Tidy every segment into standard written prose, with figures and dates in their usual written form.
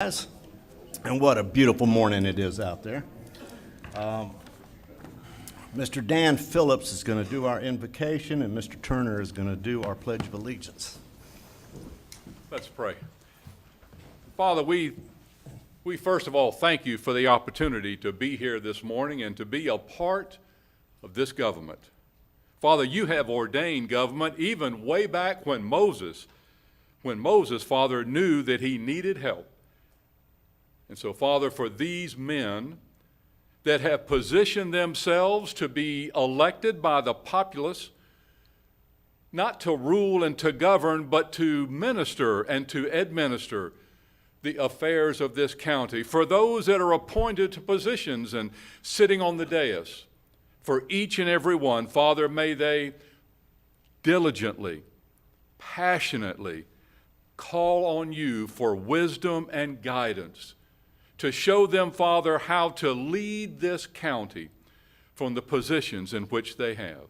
And what a beautiful morning it is out there. Mr. Dan Phillips is going to do our invocation, and Mr. Turner is going to do our Pledge of Allegiance. Let's pray. Father, we first of all thank you for the opportunity to be here this morning and to be a part of this government. Father, you have ordained government even way back when Moses, Father, knew that he needed help. And so, Father, for these men that have positioned themselves to be elected by the populace, not to rule and to govern, but to minister and to administer the affairs of this county. For those that are appointed to positions and sitting on the dais, for each and every one, Father, may they diligently, passionately call on you for wisdom and guidance, to show them, Father, how to lead this county from the positions in which they have.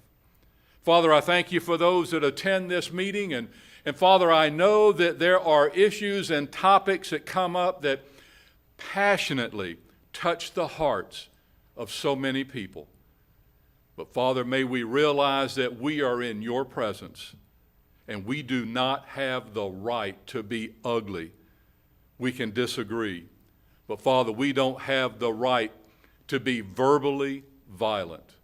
Father, I thank you for those that attend this meeting, and Father, I know that there are issues and topics that come up that passionately touch the hearts of so many people. But Father, may we realize that we are in your presence, and we do not have the right to be ugly. We can disagree. But Father, we don't have the right to be verbally violent,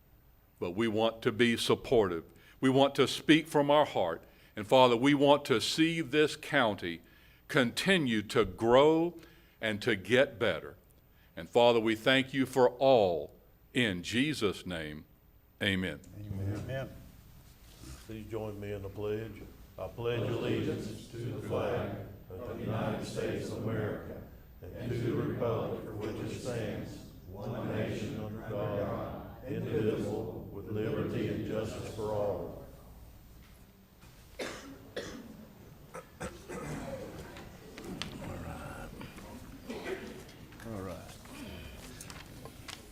but we want to be supportive. We want to speak from our heart. And Father, we want to see this county continue to grow and to get better. And Father, we thank you for all. In Jesus' name, amen. Amen. Amen. Please join me in the pledge. I pledge allegiance to the flag of the United States of America and to the republic for which it stands, one nation under God, indivisible, with liberty and justice for all. All right.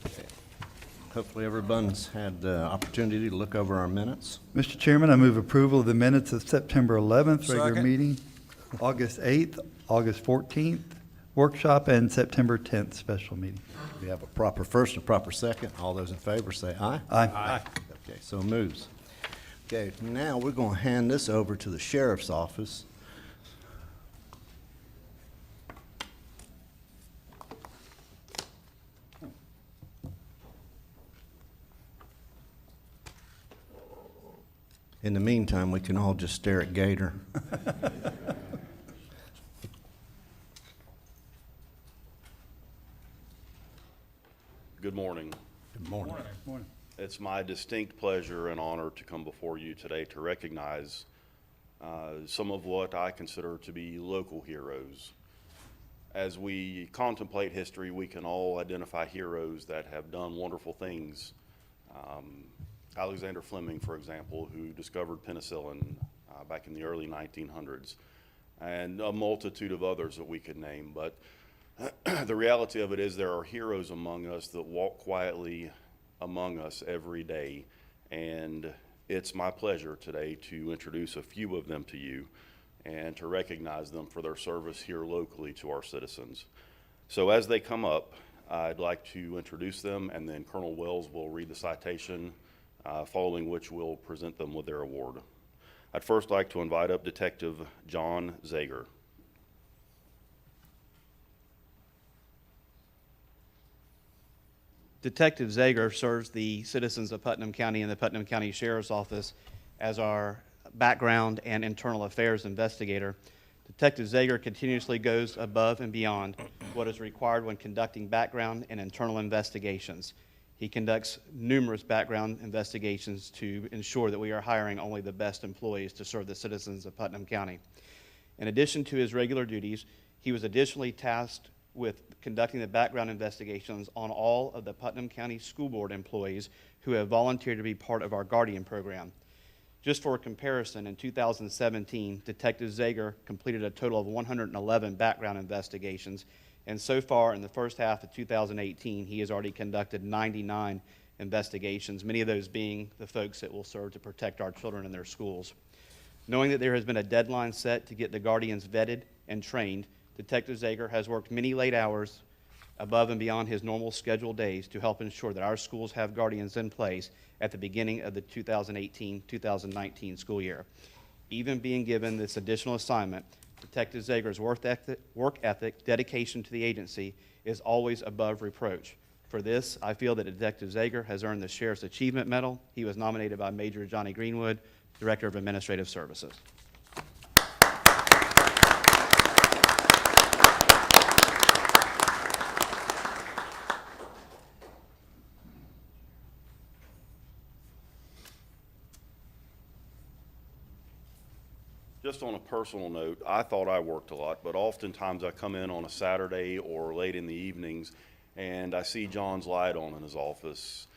Okay. Hopefully everyone's had the opportunity to look over our minutes. Mr. Chairman, I move approval of the minutes of September 11th, regular Second. meeting, August 8th, August 14th, workshop, and September 10th, special meeting. We have a proper first and proper second. All those in favor say aye. Aye. Okay, so it moves. Okay, now we're going to hand this over to the sheriff's office. In the meantime, we can all just stare at Gator. Good morning. Good morning. Morning. It's my distinct pleasure and honor to come before you today to recognize some of what I consider to be local heroes. As we contemplate history, we can all identify heroes that have done wonderful things. Alexander Fleming, for example, who discovered penicillin back in the early 1900s, and a multitude of others that we could name. But the reality of it is there are heroes among us that walk quietly among us every day, and it's my pleasure today to introduce a few of them to you and to recognize them for their service here locally to our citizens. So as they come up, I'd like to introduce them, and then Colonel Wells will read the citation, following which we'll present them with their award. I'd first like to invite up Detective John Zager. Detective Zager serves the citizens of Putnam County and the Putnam County Sheriff's Office as our background and internal affairs investigator. Detective Zager continuously goes above and beyond what is required when conducting background and internal investigations. He conducts numerous background investigations to ensure that we are hiring only the best employees to serve the citizens of Putnam County. In addition to his regular duties, he was additionally tasked with conducting the background investigations on all of the Putnam County School Board employees who have volunteered to be part of our Guardian program. Just for comparison, in 2017, Detective Zager completed a total of 111 background investigations, and so far in the first half of 2018, he has already conducted 99 investigations, many of those being the folks that will serve to protect our children in their schools. Knowing that there has been a deadline set to get the Guardians vetted and trained, Detective Zager has worked many late hours above and beyond his normal scheduled days to help ensure that our schools have guardians in place at the beginning of the 2018-2019 school year. Even being given this additional assignment, Detective Zager's work ethic, dedication to the agency is always above reproach. For this, I feel that Detective Zager has earned the Sheriff's Achievement Medal. He was nominated by Major Johnny Greenwood, Director of Administrative Services. Just on a personal note, I thought I worked a lot, but oftentimes I come in on a Saturday or late in the evenings, and I see John's light on in his office,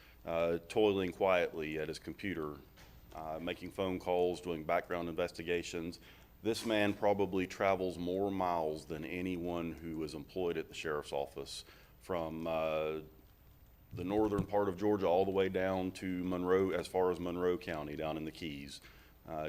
toiling quietly at his computer, making phone calls, doing background investigations. This man probably travels more miles than anyone who is employed at the sheriff's office, from the northern part of Georgia all the way down to Monroe, as far as Monroe County, down in the Keys.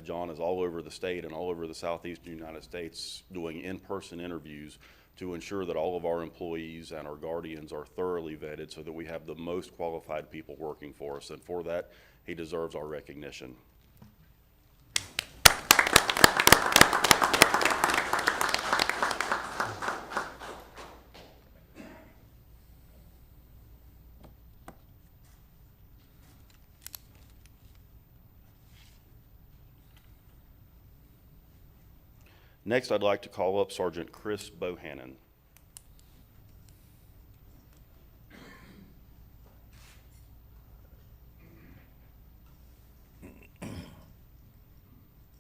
John is all over the state and all over the southeastern United States doing in-person interviews to ensure that all of our employees and our guardians are thoroughly vetted so that we have the most qualified people working for us. And for that, he deserves our recognition. Next, I'd like to call up Sergeant Chris Bohannon.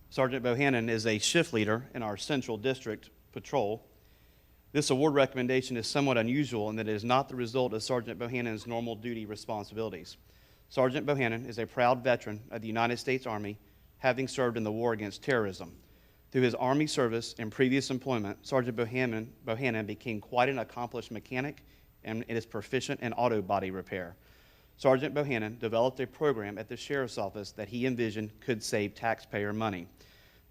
Sergeant Bohannon is a shift leader in our Central District Patrol. This award recommendation is somewhat unusual in that it is not the result of Sergeant Bohannon's normal duty responsibilities. Sergeant Bohannon is a proud veteran of the United States Army, having served in the war against terrorism. Through his Army service and previous employment, Sergeant Bohannon became quite an accomplished mechanic and is proficient in auto body repair. Sergeant Bohannon developed a program at the Sheriff's Office that he envisioned could save taxpayer money.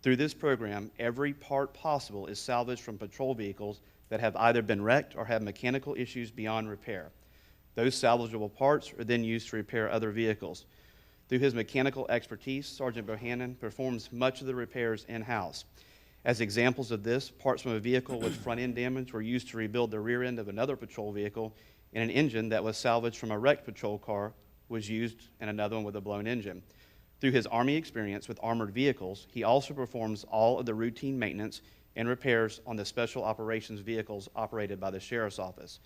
Through this program, every part possible is salvaged from patrol vehicles that have either been wrecked or have mechanical issues beyond repair. Those salvageable parts are then used to repair other vehicles. Through his mechanical expertise, Sergeant Bohannon performs much of the repairs in-house. As examples of this, parts from a vehicle with front-end damage were used to rebuild the rear end of another patrol vehicle, and an engine that was salvaged from a wrecked patrol car was used in another one with a blown engine. Through his Army experience with armored vehicles, he also performs all of the routine maintenance and repairs on the special operations vehicles operated by the Sheriff's Office.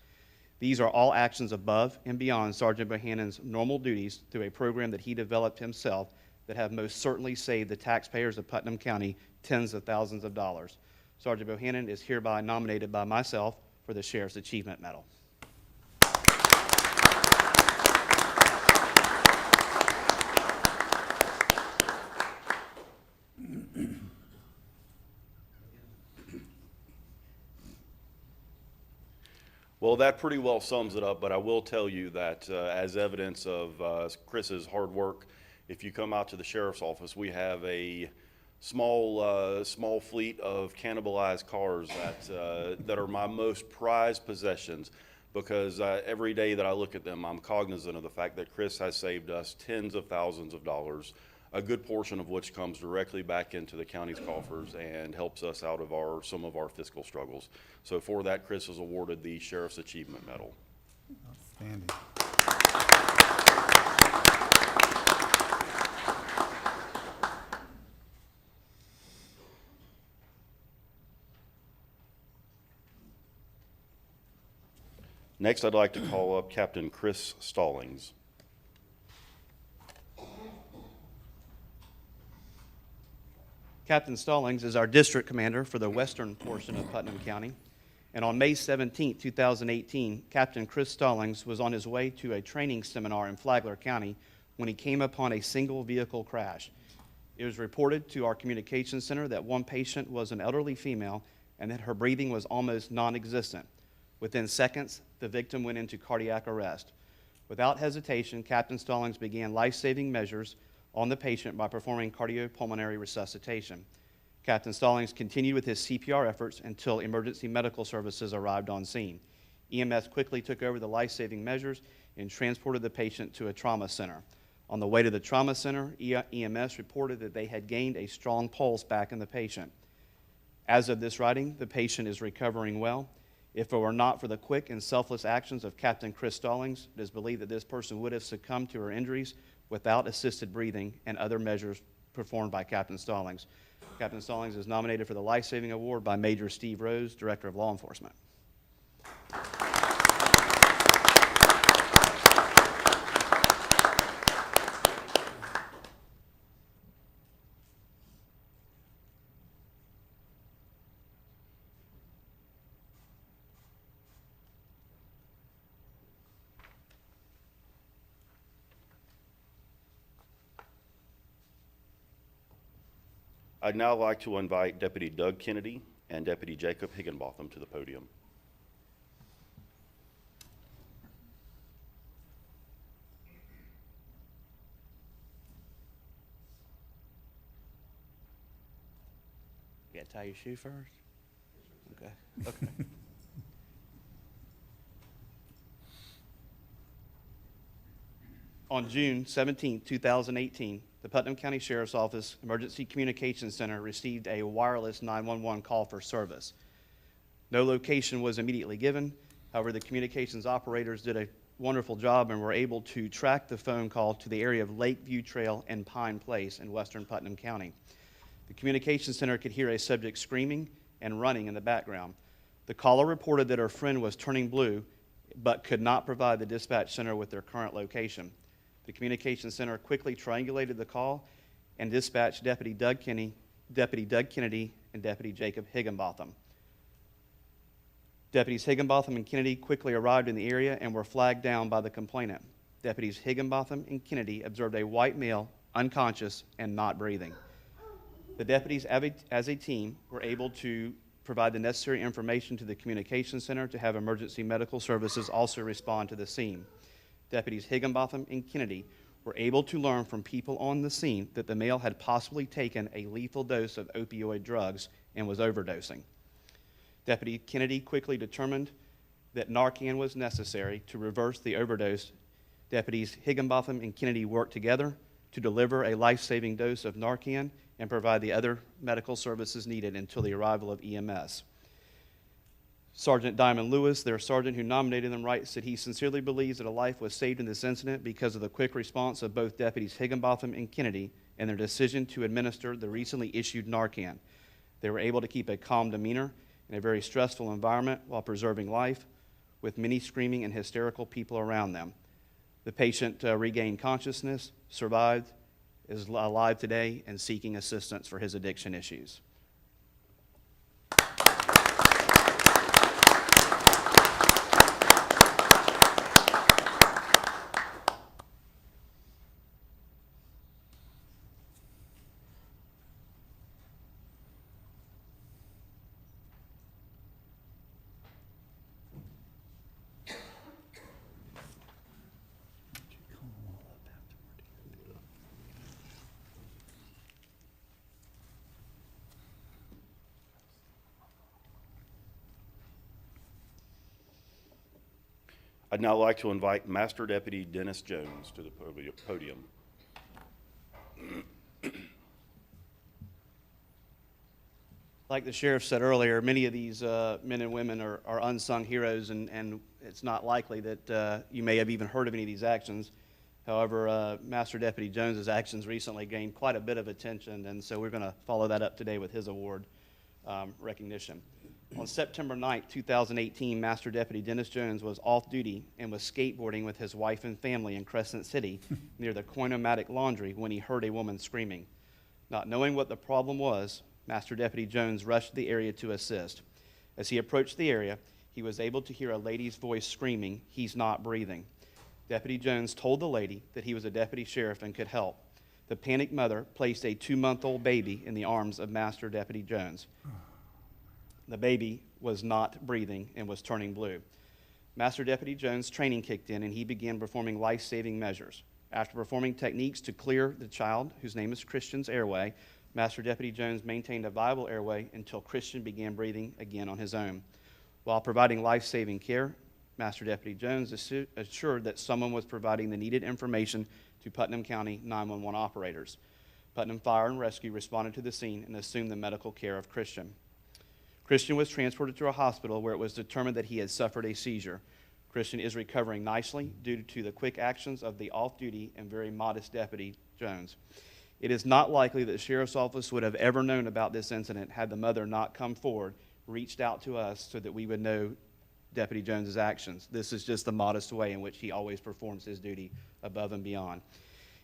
These are all actions above and beyond Sergeant Bohannon's normal duties through a program that he developed himself that have most certainly saved the taxpayers of Putnam County tens of thousands of dollars. Sergeant Bohannon is hereby nominated by myself for the Sheriff's Achievement Medal. Well, that pretty well sums it up, but I will tell you that as evidence of Chris's hard work, if you come out to the Sheriff's Office, we have a small fleet of cannibalized cars that are my most prized possessions, because every day that I look at them, I'm cognizant of the fact that Chris has saved us tens of thousands of dollars, a good portion of which comes directly back into the county's coffers and helps us out of some of our fiscal struggles. So for that, Chris is awarded the Sheriff's Achievement Medal. Outstanding. Next, I'd like to call up Captain Chris Stallings. Captain Stallings is our district commander for the western portion of Putnam County. And on May 17, 2018, Captain Chris Stallings was on his way to a training seminar in Flagler County when he came upon a single vehicle crash. It was reported to our communications center that one patient was an elderly female and that her breathing was almost non-existent. Within seconds, the victim went into cardiac arrest. Without hesitation, Captain Stallings began life-saving measures on the patient by performing cardiopulmonary resuscitation. Captain Stallings continued with his CPR efforts until emergency medical services arrived on scene. EMS quickly took over the life-saving measures and transported the patient to a trauma center. On the way to the trauma center, EMS reported that they had gained a strong pulse back in the patient. As of this writing, the patient is recovering well. If it were not for the quick and selfless actions of Captain Chris Stallings, it is believed that this person would have succumbed to her injuries without assisted breathing and other measures performed by Captain Stallings. Captain Stallings is nominated for the Life Saving Award by Major Steve Rose, Director of Law Enforcement. I'd now like to invite Deputy Doug Kennedy and Deputy Jacob Higginbotham to the podium. You gotta tie your shoe first? Okay. Okay. On June 17, 2018, the Putnam County Sheriff's Office Emergency Communications Center received a wireless 911 call for service. No location was immediately given. However, the communications operators did a wonderful job and were able to track the phone call to the area of Lakeview Trail and Pine Place in western Putnam County. The communications center could hear a subject screaming and running in the background. The caller reported that her friend was turning blue, but could not provide the dispatch center with their current location. The communications center quickly triangulated the call and dispatched Deputy Doug Kennedy, and Deputy Jacob Higginbotham. Deputies Higginbotham and Kennedy quickly arrived in the area and were flagged down by the complainant. Deputies Higginbotham and Kennedy observed a white male, unconscious and not breathing. The deputies, as a team, were able to provide the necessary information to the communications center to have emergency medical services also respond to the scene. Deputies Higginbotham and Kennedy were able to learn from people on the scene that the male had possibly taken a lethal dose of opioid drugs and was overdosing. Deputy Kennedy quickly determined that Narcan was necessary to reverse the overdose. Deputies Higginbotham and Kennedy worked together to deliver a life-saving dose of Narcan and provide the other medical services needed until the arrival of EMS. Sergeant Diamond Lewis, their sergeant who nominated them, writes that he sincerely believes that a life was saved in this incident because of the quick response of both Deputies Higginbotham and Kennedy and their decision to administer the recently issued Narcan. They were able to keep a calm demeanor in a very stressful environment while preserving life, with many screaming and hysterical people around them. The patient regained consciousness, survived, is alive today, and seeking assistance for his addiction issues. I'd now like to invite Master Deputy Dennis Jones to the podium. Like the sheriff said earlier, many of these men and women are unsung heroes, and it's not likely that you may have even heard of any of these actions. However, Master Deputy Jones's actions recently gained quite a bit of attention, and so we're going to follow that up today with his award recognition. On September 9, 2018, Master Deputy Dennis Jones was off duty and was skateboarding with his wife and family in Crescent City near the Coinomatic Laundry when he heard a woman screaming. Not knowing what the problem was, Master Deputy Jones rushed the area to assist. As he approached the area, he was able to hear a lady's voice screaming, "He's not breathing." Deputy Jones told the lady that he was a deputy sheriff and could help. The panicked mother placed a 2-month-old baby in the arms of Master Deputy Jones. The baby was not breathing and was turning blue. Master Deputy Jones' training kicked in and he began performing life-saving measures. After performing techniques to clear the child, whose name is Christian's airway, Master Deputy Jones maintained a viable airway until Christian began breathing again on his own. While providing life-saving care, Master Deputy Jones assured that someone was providing the needed information to Putnam County 911 operators. Putnam Fire and Rescue responded to the scene and assumed the medical care of Christian. Christian was transported to a hospital where it was determined that he had suffered a seizure. Christian is recovering nicely due to the quick actions of the off-duty and very modest Deputy Jones. It is not likely that the Sheriff's Office would have ever known about this incident had the mother not come forward, reached out to us so that we would know Deputy Jones's actions. This is just the modest way in which he always performs his duty above and beyond.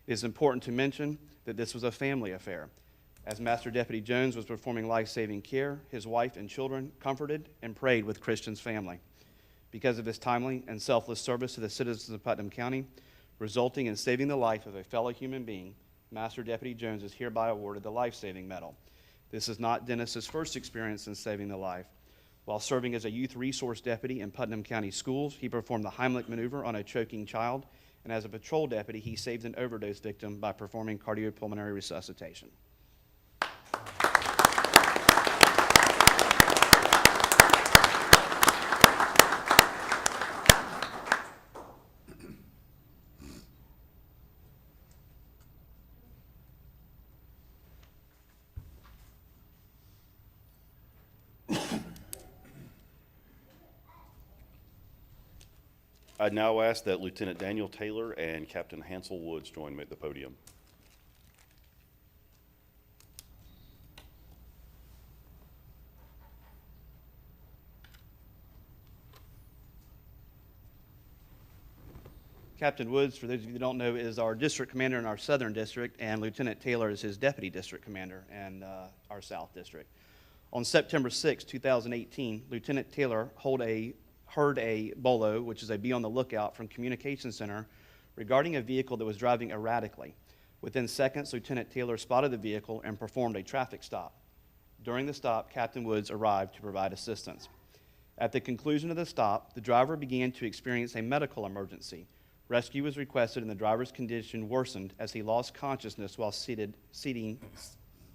It is important to mention that this was a family affair. As Master Deputy Jones was performing life-saving care, his wife and children comforted and prayed with Christian's family. Because of his timely and selfless service to the citizens of Putnam County, resulting in saving the life of a fellow human being, Master Deputy Jones is hereby awarded the Life-Saving Medal. This is not Dennis's first experience in saving the life. While serving as a youth resource deputy in Putnam County Schools, he performed the Heimlich maneuver on a choking child, and as a patrol deputy, he saved an overdose victim by performing cardiopulmonary resuscitation. I'd now ask that Lieutenant Daniel Taylor and Captain Hansel Woods join me at the podium. Captain Woods, for those of you that don't know, is our district commander in our southern district, and Lieutenant Taylor is his deputy district commander in our south district. On September 6, 2018, Lieutenant Taylor heard a BOLO, which is a be on the lookout from Communications Center, regarding a vehicle that was driving erratically. Within seconds, Lieutenant Taylor spotted the vehicle and performed a traffic stop. During the stop, Captain Woods arrived to provide assistance. At the conclusion of the stop, the driver began to experience a medical emergency. Rescue was requested and the driver's condition worsened as he lost consciousness while seated in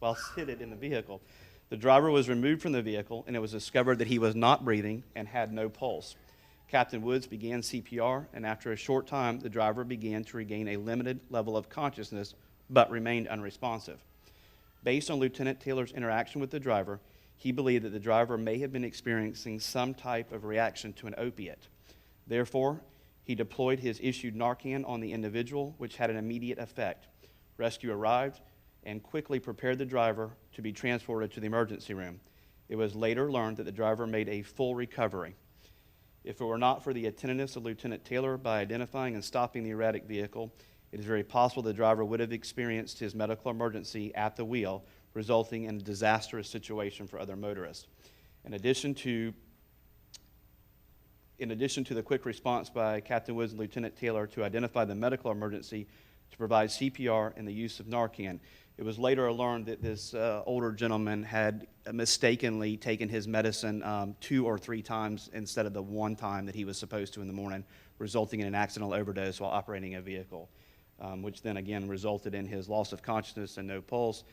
the vehicle. The driver was removed from the vehicle and it was discovered that he was not breathing and had no pulse. Captain Woods began CPR, and after a short time, the driver began to regain a limited level of consciousness but remained unresponsive. Based on Lieutenant Taylor's interaction with the driver, he believed that the driver may have been experiencing some type of reaction to an opiate. Therefore, he deployed his issued Narcan on the individual, which had an immediate effect. Rescue arrived and quickly prepared the driver to be transported to the emergency room. It was later learned that the driver made a full recovery. If it were not for the attentiveness of Lieutenant Taylor by identifying and stopping the erratic vehicle, it is very possible the driver would have experienced his medical emergency at the wheel, resulting in a disastrous situation for other motorists. In addition to the quick response by Captain Woods and Lieutenant Taylor to identify the medical emergency, to provide CPR and the use of Narcan, it was later learned that this older gentleman had mistakenly taken his medicine 2 or 3 times instead of the 1 time that he was supposed to in the morning, resulting in an accidental overdose while operating a vehicle, which then again resulted in his loss of consciousness and no pulse.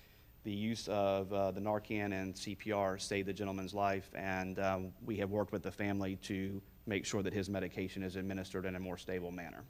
The use of the Narcan and CPR saved the gentleman's life, and we have worked with the family to make sure that his medication is administered in a more stable manner.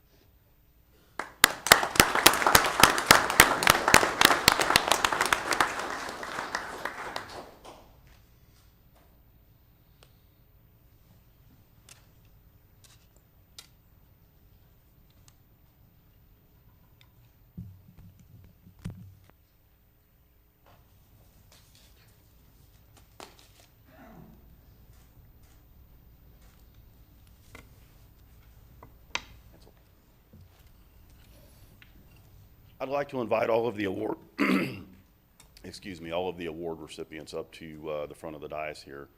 I'd like to invite all of the award, all of the award recipients up to the front of the dais here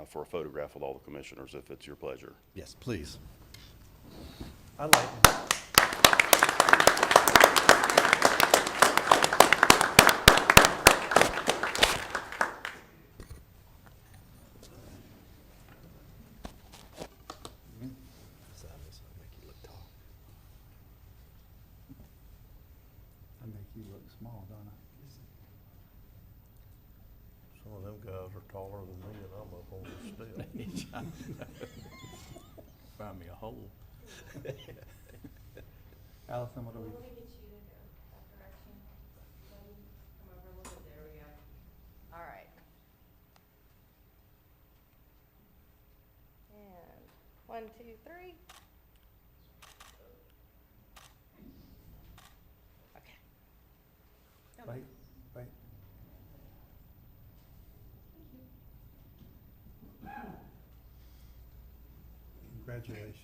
for a photograph with all the commissioners, if it's your pleasure. Yes, please. I'd like I make you look small, don't I? find me a hole. Allison, what do we? Let me get you to go that direction. Come over a little bit, there we go. All right. And 1, 2, 3. Okay. Wait, wait. Congratulations.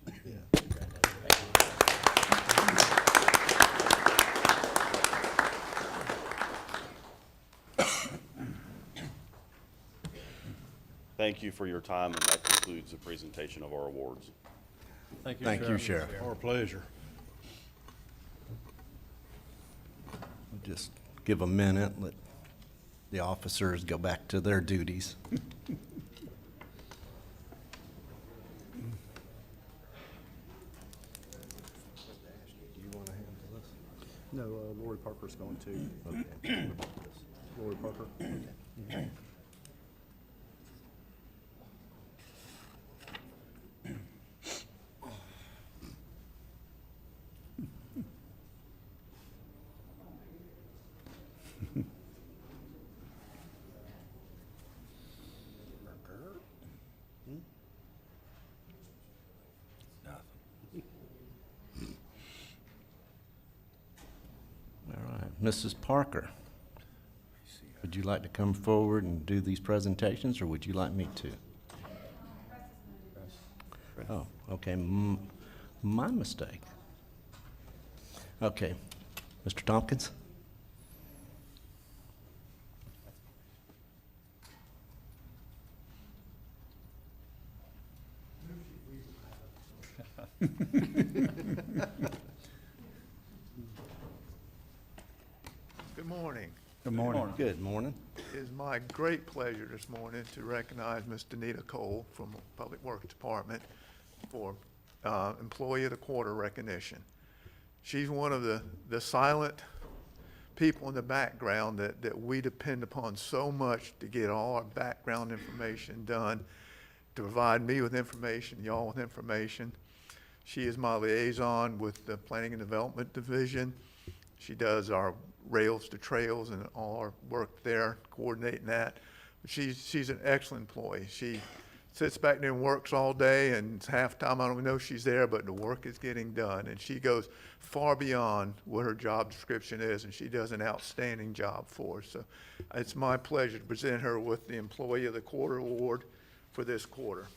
Thank you for your time, and that concludes the presentation of our awards. Thank Thank you, Sheriff. Our pleasure. We'll just give a minute, let the officers go back to their duties. No, Lori Parker's going to. Okay. Lori Parker. All right, Mrs. Parker, would you like to come forward and do these presentations, or would you like me to? Oh, okay, my mistake. Okay, Mr. Tompkins? Good morning. Good morning. Good morning. It is my great pleasure this morning to recognize Ms. Danita Cole from Public Works Department for Employee of the Quarter recognition. She's one of the silent people in the background that we depend upon so much to get all our background information done, to provide me with information, y'all with information. She is my liaison with the Planning and Development Division. She does our rails to trails and all our work there, coordinating that. She's an excellent employee. She sits back there and works all day, and it's half time I don't even know she's there, but the work is getting done. And she goes far beyond what her job description is, and she does an outstanding job for us. So it's my pleasure to present her with the Employee of the Quarter Award for this quarter.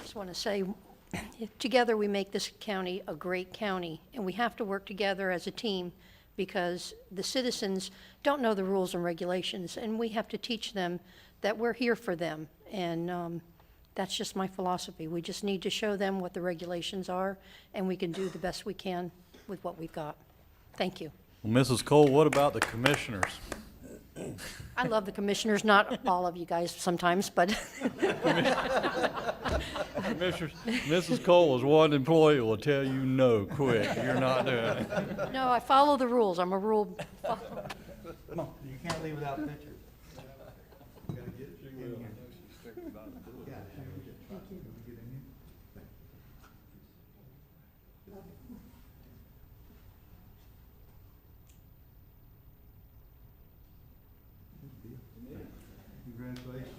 Just want to say, together we make this county a great county, and we have to work together as a team because the citizens don't know the rules and regulations, and we have to teach them that we're here for them. And that's just my philosophy. We just need to show them what the regulations are, and we can do the best we can with what we've got. Thank you. Well, Mrs. Cole, what about the commissioners? I love the commissioners, not all of you guys sometimes, but Commissioners, Mrs. Cole is one employee who will tell you no quick. You're not doing it. no, I follow the rules. I'm a rule follower. Come on, you can't leave without pictures. You gotta get in here. Yeah, sure. Get in here. Congratulations.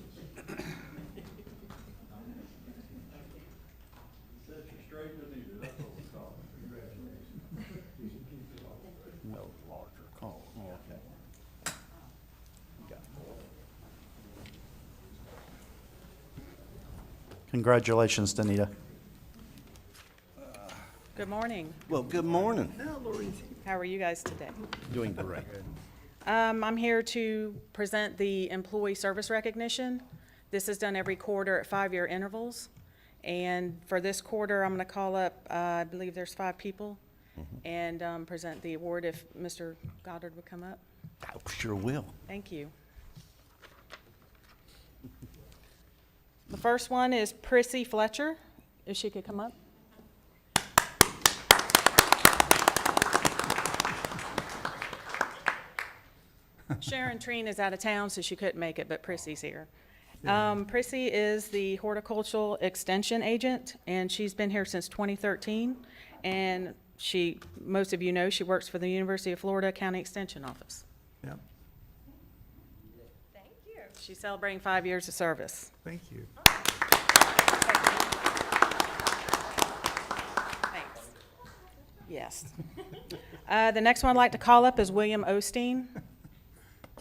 No larger call. Okay. Congratulations, Danita. Good morning. Well, good morning. How are you guys today? Doing great. I'm here to present the employee service recognition. This is done every quarter at 5-year intervals. And for this quarter, I'm going to call up, I believe there's 5 people, and present the award if Mr. Goddard would come up. I sure will. Thank you. The first one is Prissy Fletcher, if she could come up. Sharon Treen is out of town, so she couldn't make it, but Prissy's here. Prissy is the horticultural extension agent, and she's been here since 2013. And most of you know, she works for the University of Florida County Extension Office. Yep, Thank you. She's celebrating 5 years of service. thank you. Thanks. Yes. The next one I'd like to call up is William Osteen.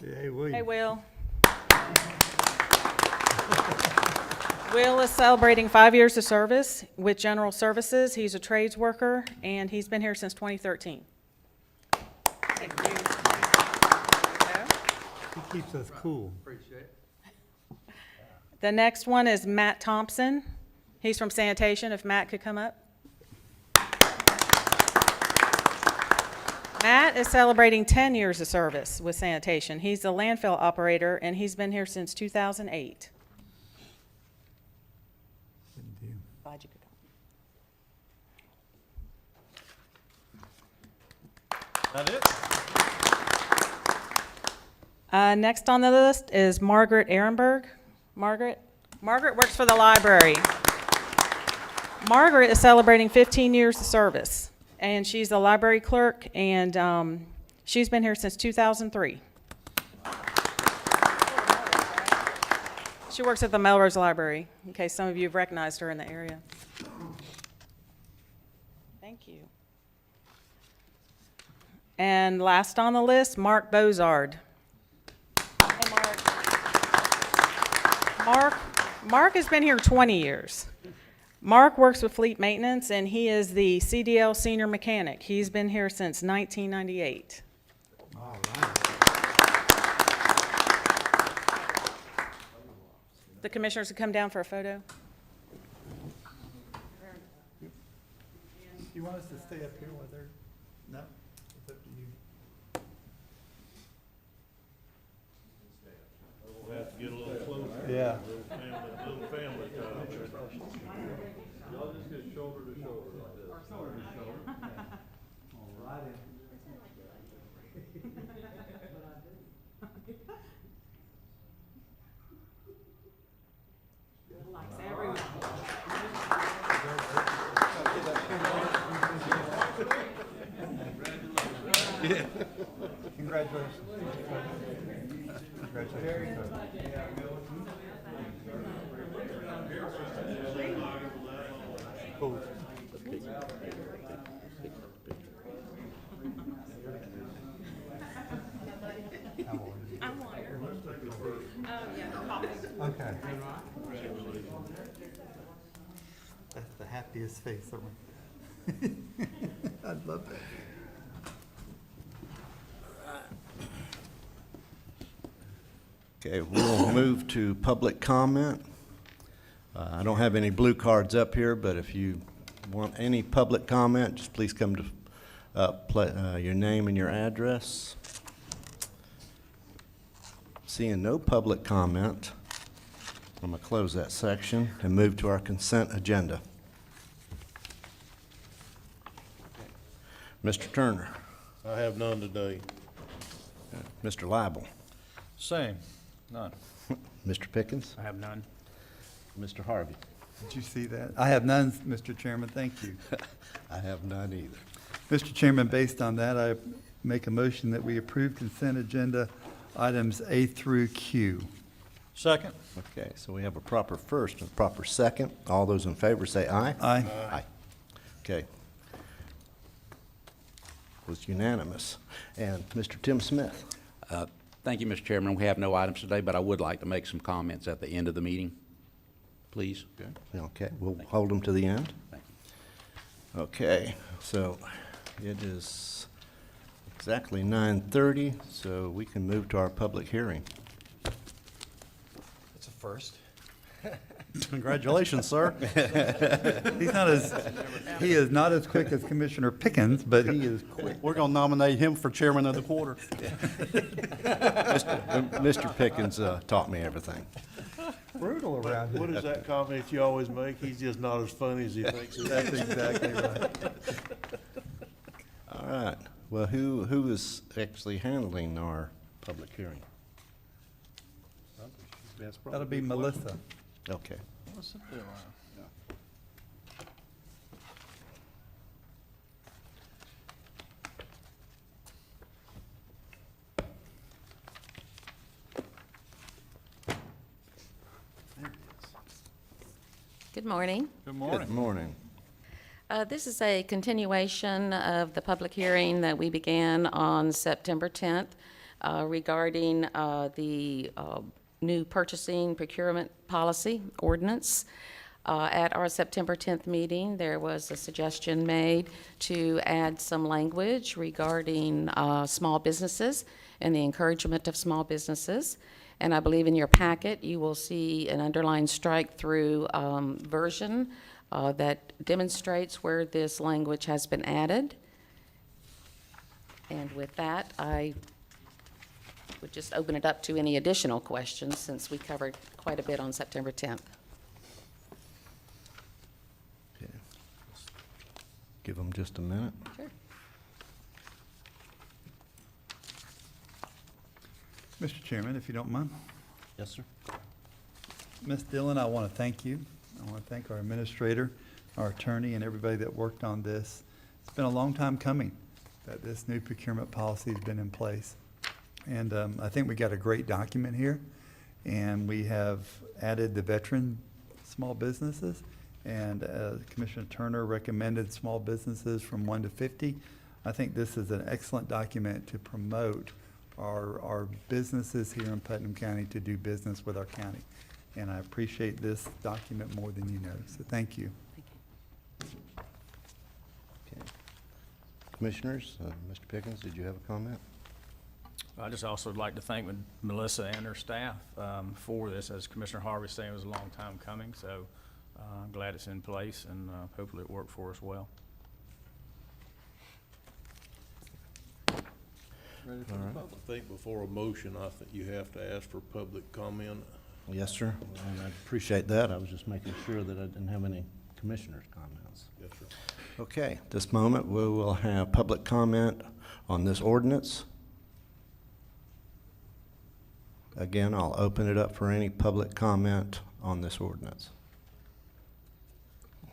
Hey, William. Hey, Will. Will is celebrating 5 years of service with General Services. He's a trades worker, and he's been here since 2013. Thank you. He keeps us cool. The next one is Matt Thompson. He's from sanitation, if Matt could come up. Matt is celebrating 10 years of service with sanitation. He's a landfill operator, and he's been here since 2008. Good deal. Glad you could come. That it? Next on the list is Margaret Ehrenberg. Margaret works for the library. Margaret is celebrating 15 years of service, and she's the library clerk, and she's been here since 2003. She works at the Melrose Library, in case some of you have recognized her in the area. Thank you. And last on the list, Mark Bozard. Hey, Mark has been here 20 years. Mark works with fleet maintenance, and he is the CDL senior mechanic. He's been here since 1998. All right. The commissioners would come down for a photo. You want us to stay up here while they're, no, it's up to you. We'll have to get a little closer. Yeah. Little family time. Y'all just get shoulder to shoulder like this. All righty. Congratulations. Congratulations. Cool. Okay. That's the happiest face ever. I love that. Okay, we'll move to public comment. I don't have any blue cards up here, but if you want any public comment, just please come to your name and your address. Seeing no public comment, I'm going to close that section and move to our consent agenda. Mr. Turner. I have none today. Mr. Lible. Same, none. Mr. Pickens. I have none. Mr. Harvey. Did you see that? I have none, Mr. Chairman. Thank you. I have none either. Mr. Chairman, based on that, I make a motion that we approve consent agenda items A through Q. Second? Okay, so we have a proper first and a proper second. All those in favor say aye. Aye. Aye. Okay. Was unanimous. And Mr. Tim Smith. Thank you, Mr. Chairman. We have no items today, but I would like to make some comments at the end of the meeting, please. Okay, we'll hold them to the end. Thank you. Okay, so it is exactly 9:30, so we can move to our public hearing. It's a first. Congratulations, sir. He is not as quick as Commissioner Pickens, but he is quick. We're going to nominate him for chairman of the quarter. Mr. Pickens taught me everything. Brutal around here. What is that comment you always make? He's just not as funny as he thinks he is. That's exactly right. All right. Well, who is actually handling our public hearing? That'll be Melissa. Okay. What's the deal? Good morning. Good morning. Good morning. This is a continuation of the public hearing that we began on September 10th regarding the new purchasing procurement policy ordinance. At our September 10th meeting, there was a suggestion made to add some language regarding small businesses and the encouragement of small businesses. And I believe in your packet, you will see an underlined strike-through version that demonstrates where this language has been added. And with that, I would just open it up to any additional questions since we covered quite a bit on September 10th. Okay. Give them just a minute. Sure. Mr. Chairman, if you don't mind. Yes, sir. Ms. Dillon, I want to thank you. I want to thank our administrator, our attorney, and everybody that worked on this. It's been a long time coming that this new procurement policy has been in place. And I think we got a great document here. And we have added the veteran small businesses. And Commissioner Turner recommended small businesses from 1 to 50. I think this is an excellent document to promote our businesses here in Putnam County to do business with our county. And I appreciate this document more than you know, so thank you. Okay. Commissioners, Mr. Pickens, did you have a comment? I just also would like to thank Melissa and her staff for this. As Commissioner Harvey said, it was a long time coming, so I'm glad it's in place, and hopefully it worked for us well. Ready for the public? I think before a motion, I think you have to ask for public comment. Yes, sir. And I appreciate that. I was just making sure that I didn't have any commissioners' comments. Yes, sir. Okay, at this moment, we will have public comment on this ordinance. Again, I'll open it up for any public comment on this ordinance.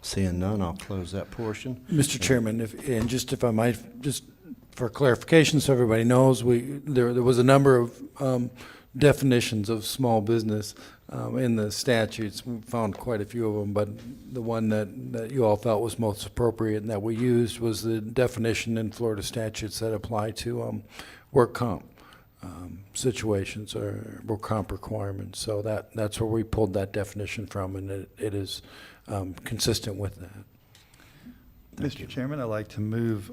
Seeing none, I'll close that portion. Mr. Chairman, if I might, just for clarification, so everybody knows, there was a number of definitions of small business in the statutes. We found quite a few of them, but the one that you all felt was most appropriate and that we used was the definition in Florida statutes that apply to work comp situations or work comp requirements. So that's where we pulled that definition from, and it is consistent with that. Mr. Chairman, I'd like to move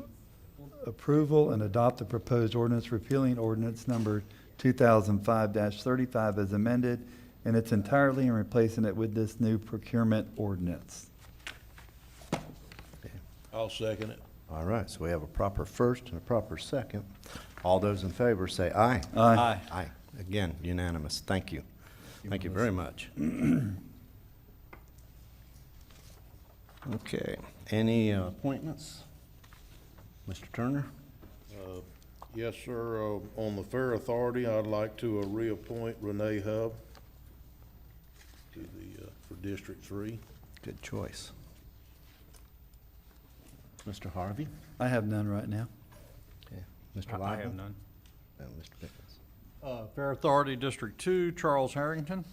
approval and adopt the proposed ordinance repealing ordinance number 2005-35 as amended in its entirety and replacing it with this new procurement ordinance. I'll second it. All right, so we have a proper first and a proper second. All those in favor say aye. Aye. Aye. Again, unanimous. Thank you. Thank you very much. Okay, any appointments? Mr. Turner? Yes, sir. On the Fair Authority, I'd like to reappoint Renee Hub to the, for District 3. Good choice. Mr. Harvey? I have none right now. Okay. Mr. I Lively? have none. And Mr. Pickens? Fair Authority District 2, Charles Harrington.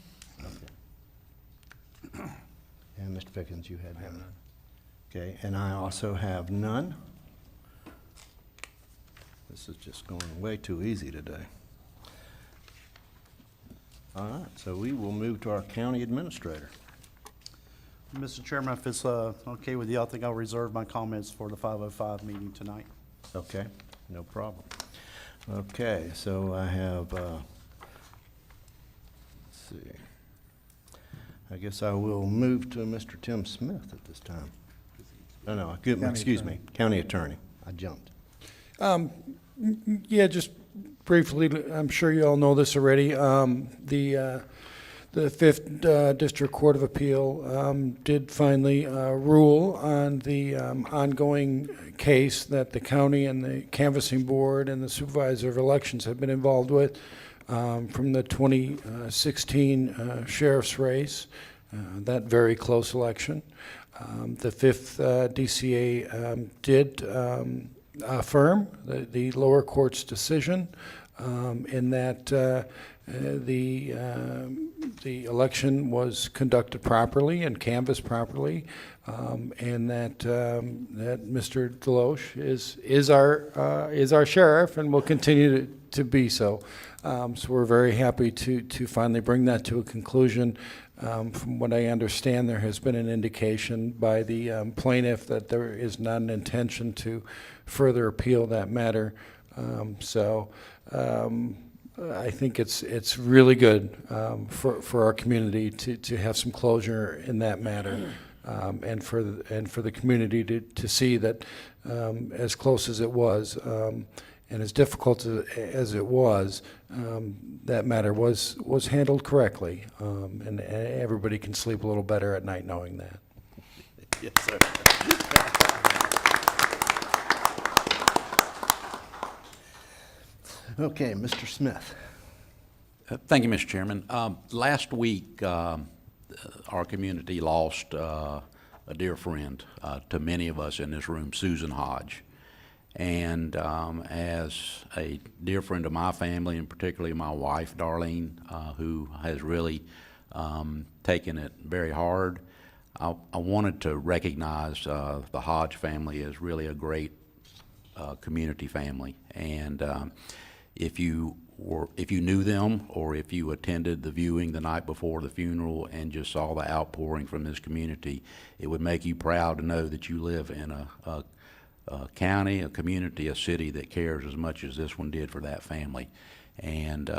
Okay. And Mr. Pickens, you had I have none? none. Okay, and I also have none. This is just going way too easy today. All right, so we will move to our county administrator. Mr. Chairman, if it's okay with you, I think I'll reserve my comments for the 5:05 meeting tonight. Okay, no problem. Okay, so I have, let's see. I guess I will move to Mr. Tim Smith at this time. Oh, no, excuse me, county attorney. I jumped. Yeah, just briefly, I'm sure you all know this already. The the Fifth District Court of Appeal did finally rule on the ongoing case that the county and the canvassing board and the supervisor of elections have been involved with from the 2016 sheriff's race, that very close election. The Fifth DCA did affirm the lower court's decision in that the election was conducted properly and canvassed properly, and that Mr. Deloche is our sheriff and will continue to be so. So we're very happy to finally bring that to a conclusion. From what I understand, there has been an indication by the plaintiff that there is not an intention to further appeal that matter. I think it's really good for our community to have some closure in that matter, and for the community to see that as close as it was and as difficult as it was, that matter was handled correctly, and everybody can sleep a little better at night knowing that. Yes, sir. Okay, Mr. Smith. Thank you, Mr. Chairman. Last week, our community lost a dear friend to many of us in this room, Susan Hodge. And as a dear friend of my family, and particularly my wife, Darlene, who has really taken it very hard, I wanted to recognize the Hodge family as really a great community family. And if you knew them, or if you attended the viewing the night before the funeral and just saw the outpouring from this community, it would make you proud to know that you live in a county, a community, a city that cares as much as this one did for that family. And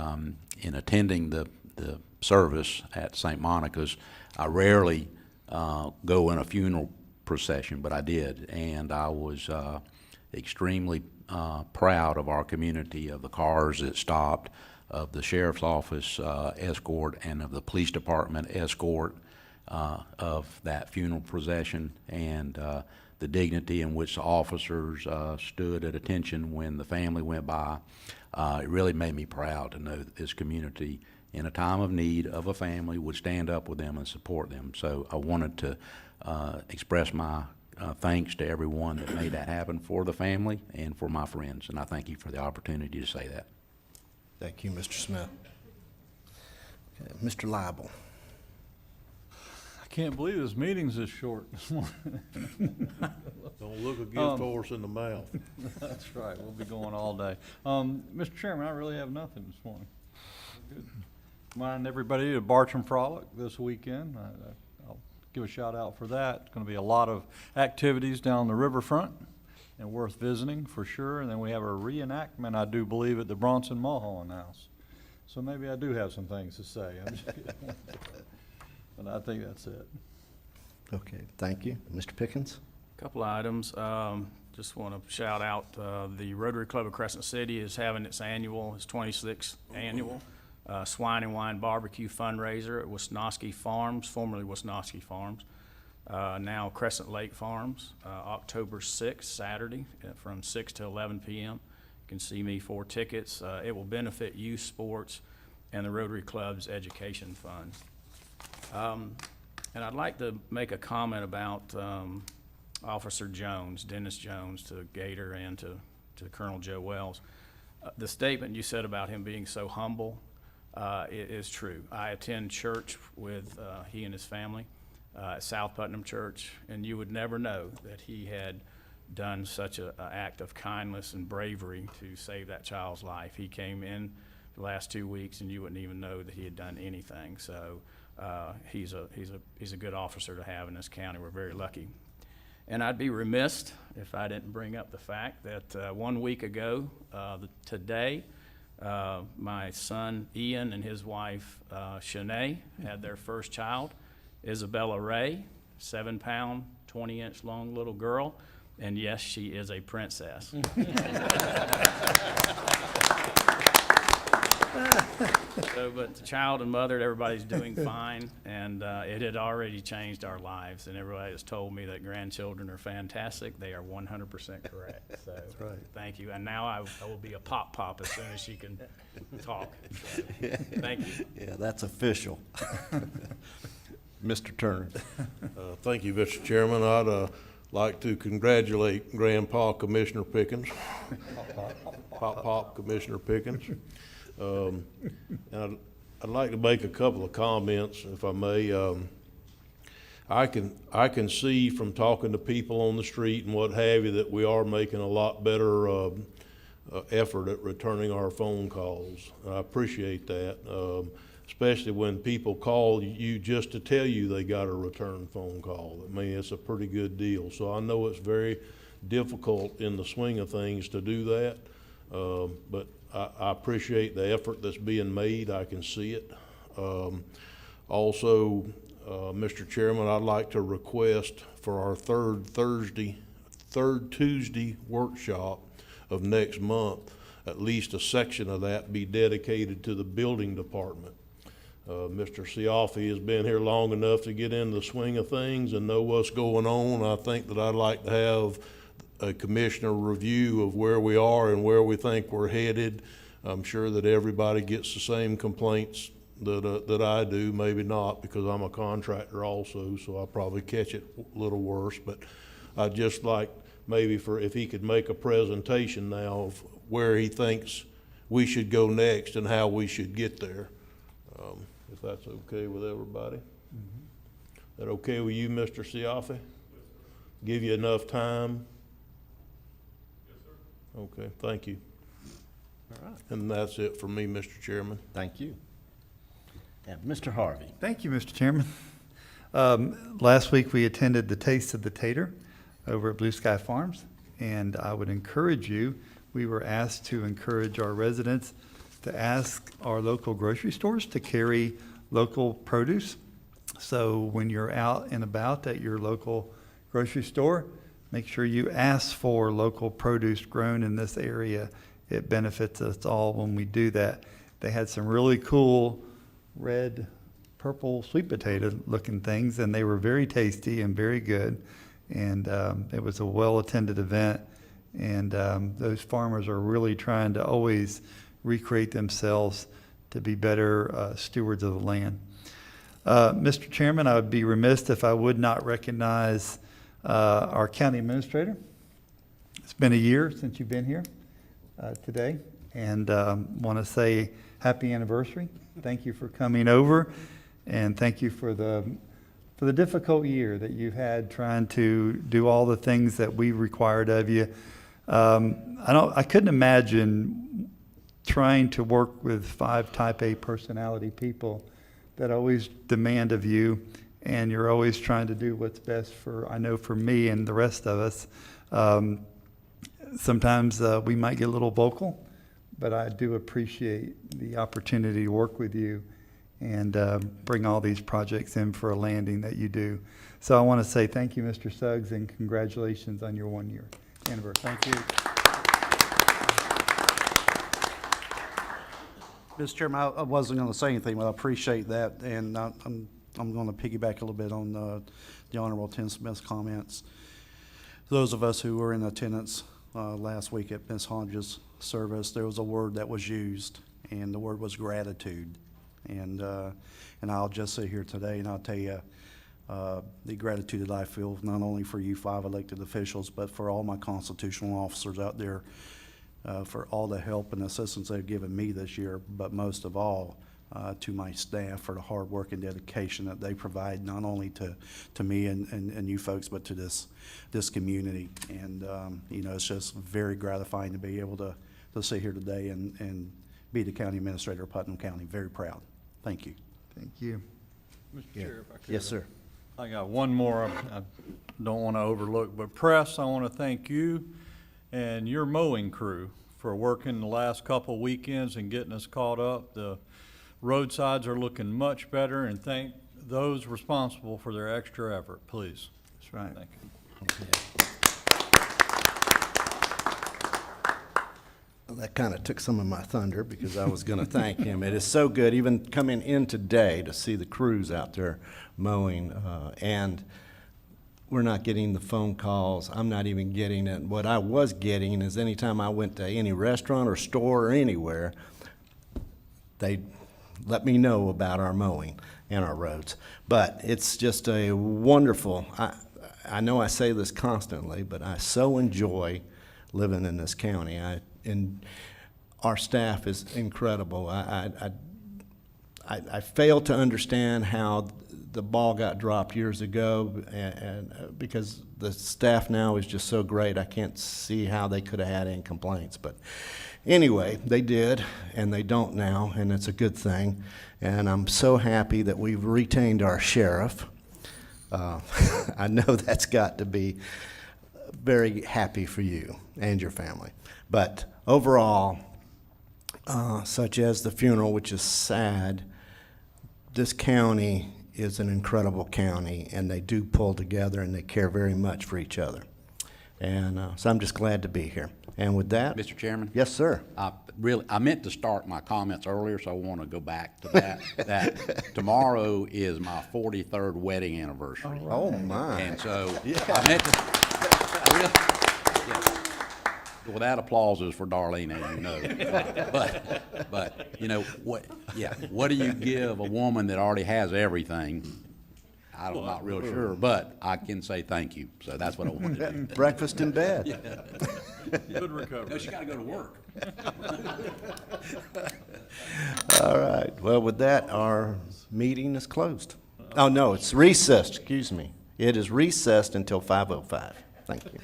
in attending the service at St. Monica's, I rarely go in a funeral procession, but I did, and I was extremely proud of our community, of the cars that stopped, of the sheriff's office escort, and of the police department escort of that funeral procession, and the dignity in which the officers stood at attention when the family went by. It really made me proud to know that this community, in a time of need of a family, would stand up with them and support them. So I wanted to express my thanks to everyone that made that happen for the family and for my friends, and I thank you for the opportunity to say that. Thank you, Mr. Smith. Okay, Mr. Lible. I can't believe this meeting's this short this morning. Don't look a gift horse in the mouth. That's right, we'll be going all day. Mr. Chairman, I really have nothing this morning. Good. Remind everybody to Bartram Frolic this weekend. I'll give a shout out for that. It's going to be a lot of activities down the riverfront and worth visiting for sure. And then we have a reenactment, I do believe, at the Bronson Mulholland House. So maybe I do have some things to say. I'm just kidding. But I think that's it. Okay, thank you. Mr. Pickens? Couple of items. Just want to shout out the Rotary Club of Crescent City is having its 26th annual Swine and Wine Barbecue fundraiser at Wisnosky Farms, formerly Wisnosky Farms, now Crescent Lake Farms, October 6th, Saturday, from 6 to 11 p.m. You can see me for tickets. It will benefit youth sports and the Rotary Club's education fund. And I'd like to make a comment about Officer Jones, Dennis Jones, to Gator and to Colonel Joe Wells. The statement you said about him being so humble, it is true. I attend church with he and his family at South Putnam Church, and you would never know that he had done such an act of kindness and bravery to save that child's life. He came in the last 2 weeks, and you wouldn't even know that he had done anything. So he's a good officer to have in this county. We're very lucky. And I'd be remiss if I didn't bring up the fact that 1 week ago today, my son Ian and his wife Shanae had their first child, Isabella Ray, 7-pound, 20-inch long little girl, and yes, she is a princess. So, but the child and mother, everybody's doing fine, and it had already changed our lives, and everybody has told me that grandchildren are fantastic. They are 100% correct. So, right. Thank you. And now I will be a pop as soon as she can talk. So, thank you. Yeah, that's official. Mr. Turner. Thank you, Mr. Chairman. I'd like to congratulate Grandpa Commissioner Pickens. Pop Commissioner Pickens. And I'd like to make a couple of comments, if I may. I can see from talking to people on the street and what have you that we are making a lot better effort at returning our phone calls. I appreciate that, especially when people call you just to tell you they got a return phone call. I mean, it's a pretty good deal. So I know it's very difficult in the swing of things to do that, but I appreciate the effort that's being made. I can see it. Also, Mr. Chairman, I'd like to request for our third Tuesday workshop of next month, at least a section of that be dedicated to the building department. Mr. Siafi has been here long enough to get in the swing of things and know what's going on. I think that I'd like to have a commissioner review of where we are and where we think we're headed. I'm sure that everybody gets the same complaints that I do, maybe not, because I'm a contractor also, so I'll probably catch it a little worse. But I'd just like maybe if he could make a presentation now of where he thinks we should go next and how we should get there, if that's okay with everybody. Mm-hmm. That okay with you, Mr. Siafi? Give you enough time? Yes, sir. Okay, thank you. All right. And that's it for me, Mr. Chairman. Thank you. And Mr. Harvey. Thank you, Mr. Chairman. Last week, we attended the Taste of the Tater over at Blue Sky Farms, and I would encourage you, we were asked to encourage our residents to ask our local grocery stores to carry local produce. So when you're out and about at your local grocery store, make sure you ask for local produce grown in this area. It benefits us all when we do that. They had some really cool red, purple sweet potato looking things, and they were very tasty and very good. And it was a well-attended event, and those farmers are really trying to always recreate themselves to be better stewards of the land. Mr. Chairman, I would be remiss if I would not recognize our county administrator. It's been a year since you've been here today, and want to say happy anniversary. Thank you for coming over, and thank you for the difficult year that you've had trying to do all the things that we required of you. I couldn't imagine trying to work with 5 type A personality people that always demand of you, and you're always trying to do what's best I know for me and the rest of us. Sometimes we might get a little vocal, but I do appreciate the opportunity to work with you and bring all these projects in for a landing that you do. So I want to say thank you, Mr. Suggs, and congratulations on your 1-year anniversary. Thank you. Mr. Chairman, I wasn't going to say anything, but I appreciate that, and I'm going to piggyback a little bit on the Honorable Tim Smith's comments. Those of us who were in attendance last week at Ms. Hodges' service, there was a word that was used, and the word was gratitude. And I'll just sit here today and I'll tell you the gratitude that I feel not only for you 5 elected officials, but for all my constitutional officers out there, for all the help and assistance they've given me this year, but most of all to my staff for the hard work and dedication that they provide not only to me and you folks, but to this community. And you know, it's just very gratifying to be able to sit here today and be the county administrator of Putnam County. Very proud. Thank you. Thank you. Mr. Chair, if I could. Yes, sir. I got one more I don't want to overlook, but press, I want to thank you and your mowing crew for working the last couple weekends and getting us caught up. The roadsides are looking much better, and thank those responsible for their extra effort, please. That's right. Thank you. that kind of took some of my thunder because I was going to thank him. It is so good, even coming in today to see the crews out there mowing, and we're not getting the phone calls. I'm not even getting it. What I was getting is anytime I went to any restaurant or store or anywhere, they let me know about our mowing and our roads. But it's just a wonderful, I know I say this constantly, but I so enjoy living in this county. And our staff is incredible. I fail to understand how the ball got dropped years ago, and because the staff now is just so great, I can't see how they could have had any complaints. But anyway, they did, and they don't now, and it's a good thing. And I'm so happy that we've retained our sheriff. I know that's got to be very happy for you and your family. But overall, such as the funeral, which is sad, this county is an incredible county, and they do pull together, and they care very much for each other. And so I'm just glad to be here. And with that, Mr. Chairman? Yes, sir. I meant to start my comments earlier, so I want to go back to that. That tomorrow is my 43rd wedding anniversary. Oh, my. And so I meant to, well, that applause is for Darlene, as you know. But you know, what do you give a woman that already has everything? I'm not real sure, but I can say thank you. So that's what I wanted to do. Breakfast in bed. Good recovery. No, she got to go to work. All right. Well, with that, our meeting is closed. Oh, no, it's recessed. Excuse me. It is recessed until 5:05. Thank you.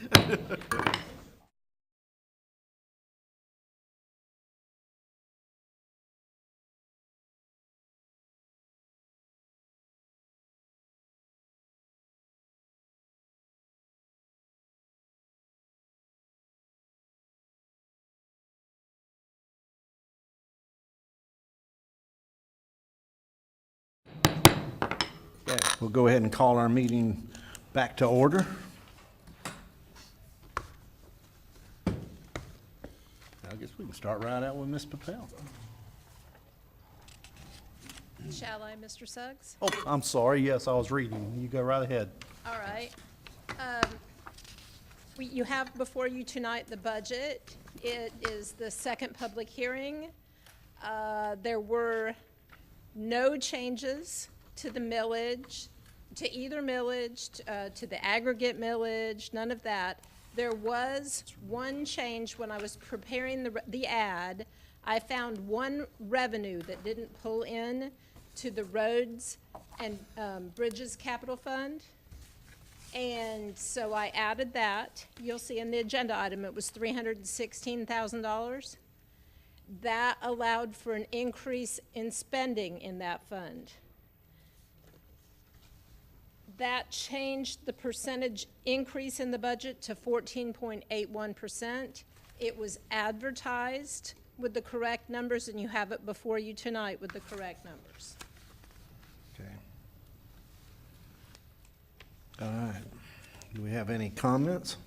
Okay, we'll go ahead and call our meeting back to order. I guess we can start right out with Ms. Papel. Shall I, Mr. Suggs? Oh, I'm sorry. Yes, I was reading. You go right ahead. All right. You have before you tonight the budget. It is the second public hearing. There were no changes to the millage, to either millage, to the aggregate millage, none of that. There was one change when I was preparing the ad. I found one revenue that didn't pull in to the Roads and Bridges Capital Fund. And so I added that. You'll see in the agenda item, it was $316,000. That allowed for an increase in spending in that fund. That changed the percentage increase in the budget to 14.81%. It was advertised with the correct numbers, and you have it before you tonight with the correct numbers. Okay. All right. Do we have any comments?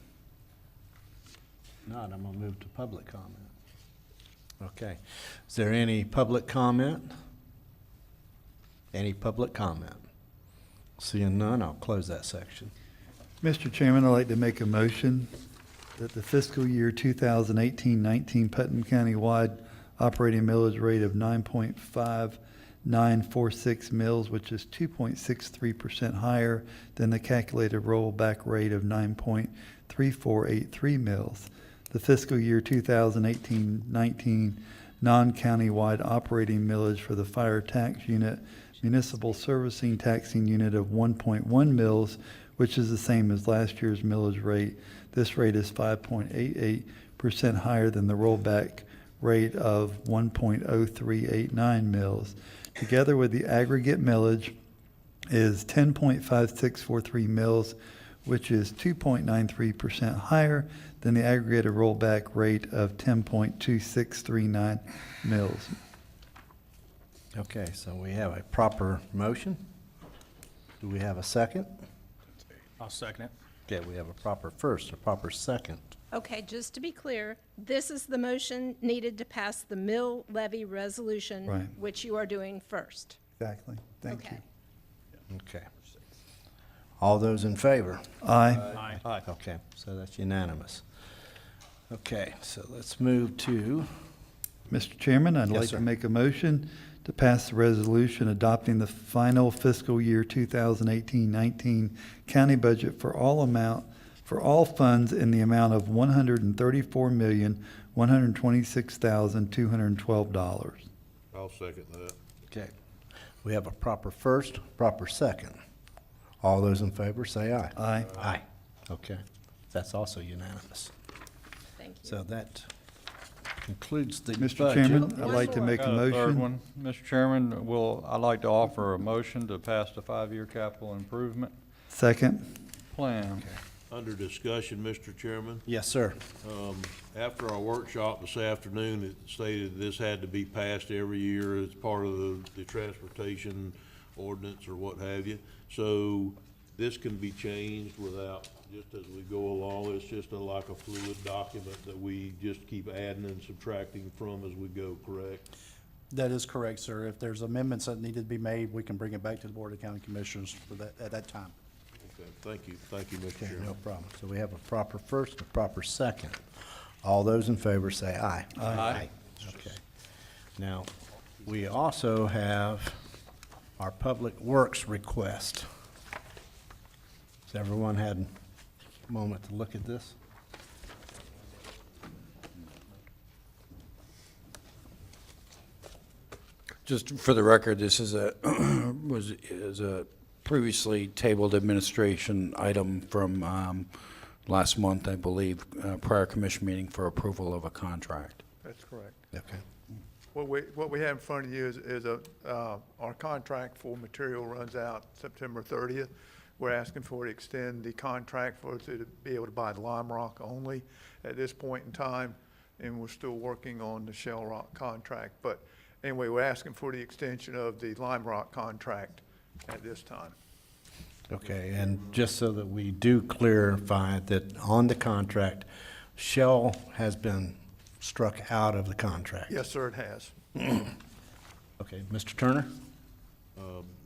Not, I'm going to move to public comment. Okay. Is there any public comment? Any public comment? Seeing none, I'll close that section. Mr. Chairman, I'd like to make a motion that the fiscal year 2018-19 Putnam County-wide operating millage rate of 9.5946 mils, which is 2.63% higher than the calculated rollback rate of 9.3483 mils. The fiscal year 2018-19 non-county-wide operating millage for the fire tax unit, municipal servicing taxing unit of 1.1 mils, which is the same as last year's millage rate. This rate is 5.88% higher than the rollback rate of 1.0389 mils. Together with the aggregate millage is 10.5643 mils, which is 2.93% higher than the aggregated rollback rate of 10.2639 mils. Okay, so we have a proper motion. Do we have a second? I'll second it. Okay, we have a proper first, a proper second. Okay, just to be clear, this is the motion needed to pass the mill levy resolution, Right. which you are doing first. Exactly. Thank you. Okay. Okay. All those in favor? Aye. Aye. Okay, so that's unanimous. Okay, so let's move to, Mr. Chairman, I'd Yes, like sir. to make a motion to pass the resolution adopting the final fiscal year 2018-19 county budget for all funds in the amount of $134,126,212. I'll second that. okay, we have a proper first, proper second. All those in favor, say aye. Aye. Aye. Okay, that's also unanimous. Thank you. So that concludes the Mr. budget. Chairman, I'd like to make a Got a third motion. one. Mr. Chairman, I'd like to offer a motion to pass the 5-year capital improvement Second. plan. Under discussion, Mr. Chairman, Yes, sir. after our workshop this afternoon, it stated this had to be passed every year as part of the transportation ordinance or what have you. So this can be changed without, just as we go along, it's just like a fluid document that we just keep adding and subtracting from as we go, correct? That is correct, sir. If there's amendments that need to be made, we can bring it back to the Board of County Commissioners for that, at that time. Okay, thank you, Mr. Okay, Chairman. no problem. So we have a proper first and a proper second. All those in favor say aye. Aye. Okay. Now, we also have our Public Works request. Has everyone had a moment to look at this? Just for the record, this is a, is a previously tabled administration item from last month, I believe, prior commission meeting for approval of a contract. That's correct. Okay. What we have in front of you is our contract for material runs out September 30th. We're asking for to extend the contract for to be able to buy the lime rock only at this point in time, and we're still working on the shell rock contract. But anyway, we're asking for the extension of the lime rock contract at this time. Okay, and just so that we do clarify that on the contract, Shell has been struck out of the contract. Yes, sir, it has. Okay, Mr. Turner?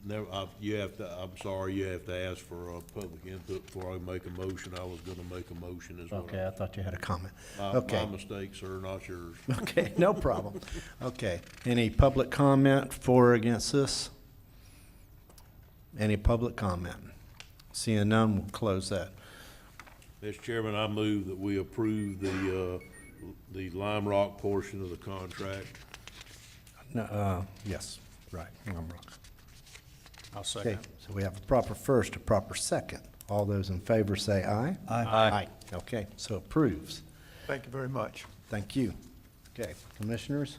No, you have to, I'm sorry, you have to ask for public input before I make a motion. I was gonna make a motion as well. Okay, I thought you had a comment. My Okay. mistake, sir, not yours. Okay, no problem. Okay, any public comment for or against this? Any public comment? Seeing none, we'll close that. Mr. Chairman, I move that we approve the Lime Rock portion of the contract. No, yes, right, I'm wrong. I'll Okay, second. so we have a proper first, a proper second. All those in favor say aye. Aye. Okay, so approves. Thank you very much. Thank you. Okay, commissioners,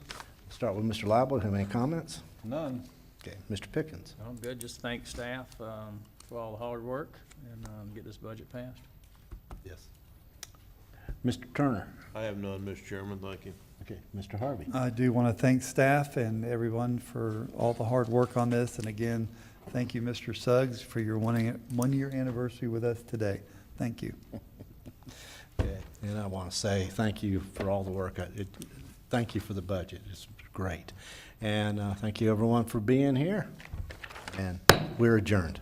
start with Mr. Lible. Have any comments? None. Okay, Mr. Pickens. Oh, good. Just thank staff for all the hard work and get this budget passed. Yes. Mr. Turner. I have none, Mr. Chairman, thank you. Okay, Mr. Harvey. I do want to thank staff and everyone for all the hard work on this. And again, thank you, Mr. Suggs, for your one-year anniversary with us today. Thank you. Okay, and I want to say thank you for all the work. Thank you for the budget. It's great. And thank you, everyone, for being here. And we're adjourned.